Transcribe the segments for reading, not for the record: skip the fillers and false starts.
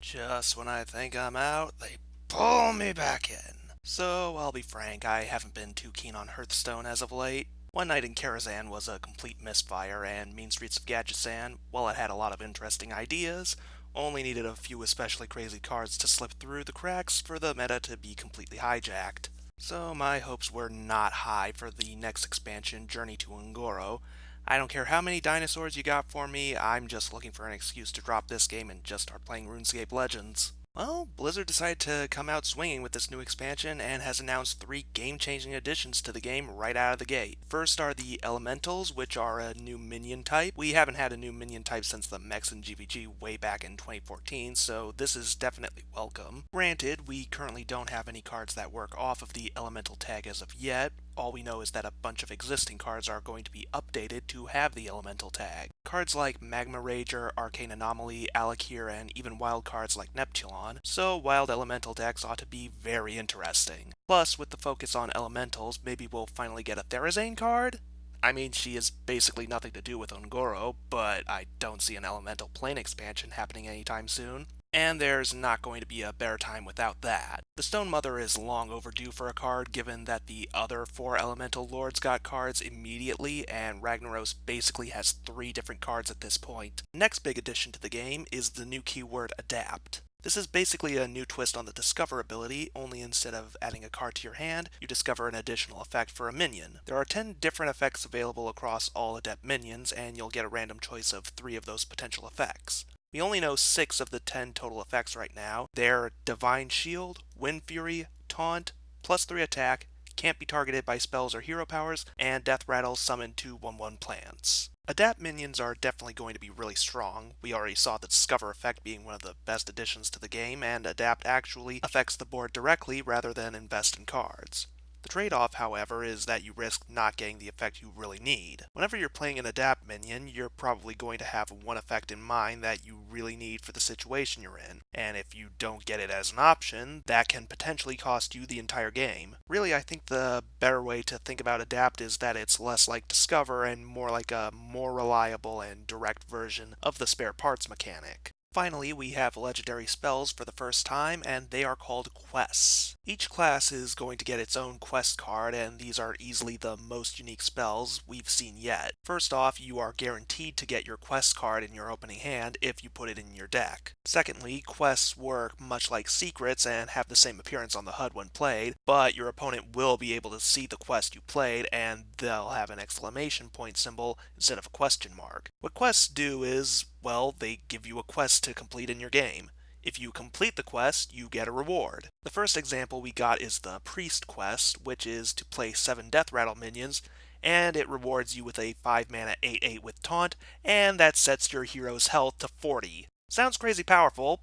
Just when I think I'm out, they pull me back in. So, I'll be frank, I haven't been too keen on Hearthstone as of late. One Night in Karazhan was a complete misfire, and Mean Streets of Gadgetzan, while it had a lot of interesting ideas, only needed a few especially crazy cards to slip through the cracks for the meta to be completely hijacked. So my hopes were not high for the next expansion, Journey to Ungoro. I don't care how many dinosaurs you got for me, I'm just looking for an excuse to drop this game and just start playing RuneScape Legends. Well, Blizzard decided to come out swinging with this new expansion and has announced 3 game-changing additions to the game right out of the gate. First are the Elementals, which are a new minion type. We haven't had a new minion type since the mechs in GVG way back in 2014, so this is definitely welcome. Granted, we currently don't have any cards that work off of the Elemental tag as of yet. All we know is that a bunch of existing cards are going to be updated to have the Elemental tag. Cards like Magma Rager, Arcane Anomaly, Alakir, and even wild cards like Neptulon, so wild elemental decks ought to be very interesting. Plus, with the focus on elementals, maybe we'll finally get a Therazane card? I mean, she has basically nothing to do with Ungoro, but I don't see an elemental plane expansion happening anytime soon. And there's not going to be a better time without that. The Stone Mother is long overdue for a card, given that the other 4 Elemental Lords got cards immediately, and Ragnaros basically has 3 different cards at this point. Next big addition to the game is the new keyword Adapt. This is basically a new twist on the Discover ability, only instead of adding a card to your hand, you discover an additional effect for a minion. There are 10 different effects available across all Adept minions, and you'll get a random choice of 3 of those potential effects. We only know 6 of the 10 total effects right now. They're Divine Shield, Wind Fury, Taunt, +3 attack, can't be targeted by spells or hero powers, and Death Rattle summoned to 1/1 plants. Adapt minions are definitely going to be really strong. We already saw the Discover effect being one of the best additions to the game, and Adapt actually affects the board directly rather than invest in cards. The trade-off, however, is that you risk not getting the effect you really need. Whenever you're playing an Adapt minion, you're probably going to have one effect in mind that you really need for the situation you're in, and if you don't get it as an option, that can potentially cost you the entire game. Really, I think the better way to think about Adapt is that it's less like Discover and more like a more reliable and direct version of the spare parts mechanic. Finally, we have legendary spells for the first time, and they are called quests. Each class is going to get its own quest card, and these are easily the most unique spells we've seen yet. First off, you are guaranteed to get your quest card in your opening hand if you put it in your deck. Secondly, quests work much like secrets and have the same appearance on the HUD when played, but your opponent will be able to see the quest you played, and they'll have an exclamation point symbol instead of a question mark. What quests do is, well, they give you a quest to complete in your game. If you complete the quest, you get a reward. The first example we got is the Priest quest, which is to play 7 Death Rattle minions, and it rewards you with a 5 mana 8/8 with Taunt, and that sets your hero's health to 40. Sounds crazy powerful,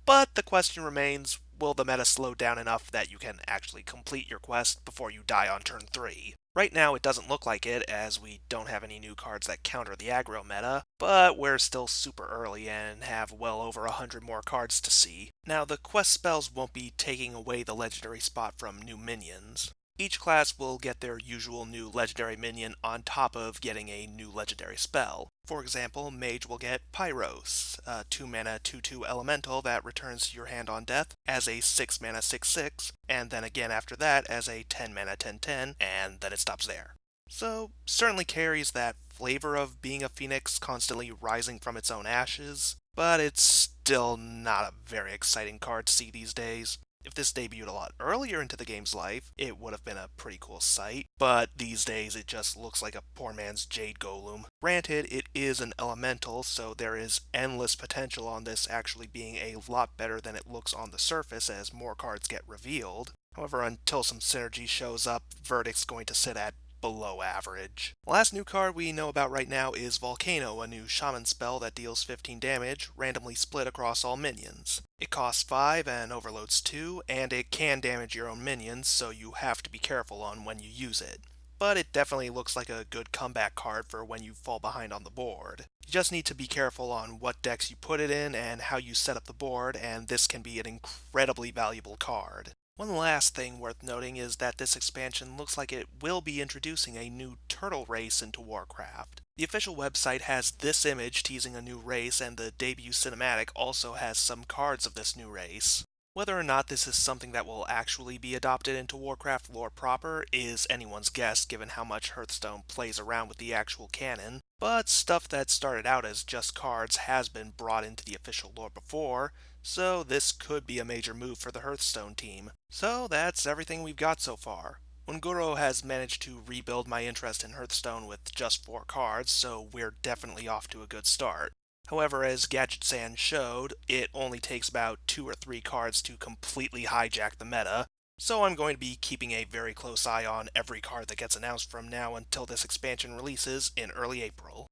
but the question remains, will the meta slow down enough that you can actually complete your quest before you die on turn 3? Right now it doesn't look like it, as we don't have any new cards that counter the aggro meta, but we're still super early and have well over 100 more cards to see. Now the quest spells won't be taking away the legendary spot from new minions. Each class will get their usual new legendary minion on top of getting a new legendary spell. For example, Mage will get Pyros, a 2 mana 2/2 elemental that returns to your hand on death as a 6 mana 6/6, and then again after that as a 10 mana 10/10, and then it stops there. So, certainly carries that flavor of being a phoenix constantly rising from its own ashes, but it's still not a very exciting card to see these days. If this debuted a lot earlier into the game's life, it would have been a pretty cool sight, but these days it just looks like a poor man's Jade Golem. Granted, it is an elemental, so there is endless potential on this actually being a lot better than it looks on the surface as more cards get revealed. However, until some synergy shows up, verdict's going to sit at below average. The last new card we know about right now is Volcano, a new shaman spell that deals 15 damage, randomly split across all minions. It costs 5 and overloads 2, and it can damage your own minions, so you have to be careful on when you use it. But it definitely looks like a good comeback card for when you fall behind on the board. You just need to be careful on what decks you put it in and how you set up the board, and this can be an incredibly valuable card. One last thing worth noting is that this expansion looks like it will be introducing a new turtle race into Warcraft. The official website has this image teasing a new race, and the debut cinematic also has some cards of this new race. Whether or not this is something that will actually be adopted into Warcraft lore proper is anyone's guess given how much Hearthstone plays around with the actual canon, but stuff that started out as just cards has been brought into the official lore before, so this could be a major move for the Hearthstone team. So that's everything we've got so far. Unguro has managed to rebuild my interest in Hearthstone with just 4 cards, so we're definitely off to a good start. However, as Gadget Sand showed, it only takes about 2 or 3 cards to completely hijack the meta, so I'm going to be keeping a very close eye on every card that gets announced from now until this expansion releases in early April.